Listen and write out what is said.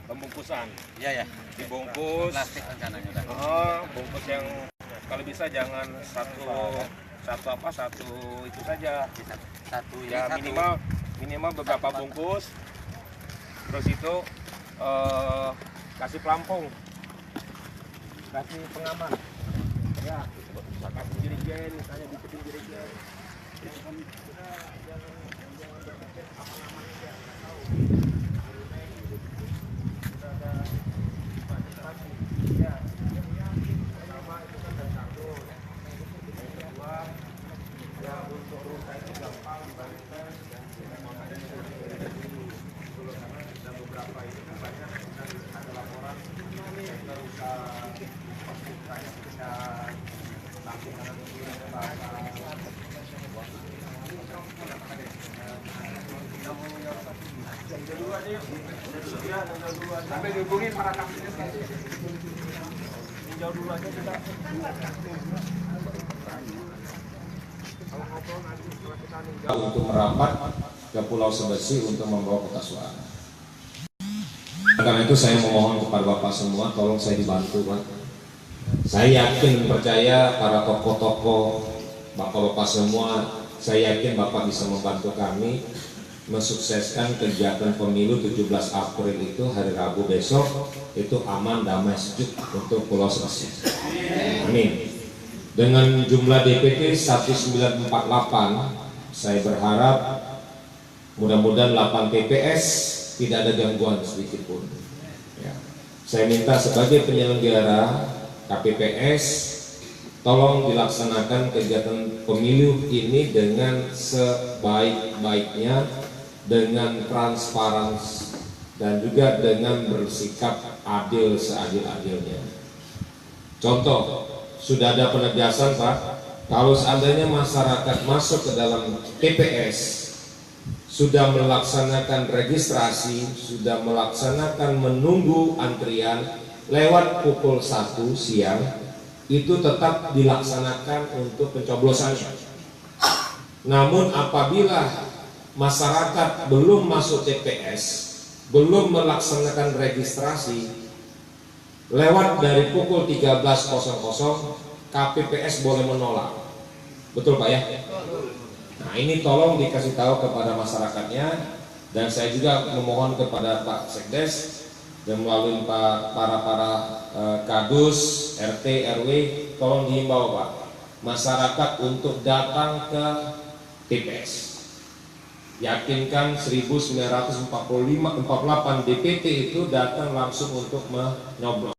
Pembungkusan. Iya ya. Dibungkus. Plastik rencananya udah. Bungkus yang kalau bisa jangan satu itu saja. Satu ini Ya satu. minimal beberapa bungkus. Terus itu kasih pelampung, kasih pengaman. Ya, bisa kasih jerigen, misalnya bikin jerigen. Itu kan kita jangan berpikir apa namanya ya, nggak tahu. Sudah ada partisipasi. Ya, pertama itu kan dari satu. Yang kedua, ya untuk rusa itu gampang dibandingkan dengan makanya dulu. Karena sudah beberapa itu kan banyak ada laporan ada rusa kayak kita lakukan sampai dihubungi para kapten jauh dulu aja kita untuk merapat ke Pulau Sebesi untuk membawa kotak suara. Karena itu saya memohon kepada Bapak semua, tolong saya dibantu Pak. Saya yakin, percaya para tokoh-tokoh, Bapak-Bapak semua, saya yakin Bapak bisa membantu kami mensukseskan kegiatan pemilu 17 April itu hari Rabu besok itu aman, damai, sejuk untuk Pulau Sebesi. Amin. Dengan jumlah DPT 1948, saya berharap mudah-mudahan 8 TPS tidak ada gangguan sedikit pun. Ya. Saya minta sebagai penyelenggara KPPS, tolong dilaksanakan kegiatan pemilu ini dengan sebaik-baiknya, dengan transparansi dan juga dengan bersikap adil seadil-adilnya. Contoh, sudah ada penegasan Pak, kalau seandainya masyarakat masuk ke dalam TPS, sudah melaksanakan registrasi, sudah melaksanakan menunggu antrian lewat pukul 1 siang, itu tetap dilaksanakan untuk pencoblosannya. Namun apabila masyarakat belum masuk TPS, belum melaksanakan registrasi, lewat dari pukul 13.00 KPPS boleh menolak. Betul Pak ya? Nah ini tolong dikasih tahu kepada masyarakatnya, dan saya juga memohon kepada Pak Sekdes dan melalui para kadus, RT, RW, tolong dihimbau Pak, masyarakat untuk datang ke TPS. Yakinkan 1948 DPT itu datang langsung untuk menyoblos.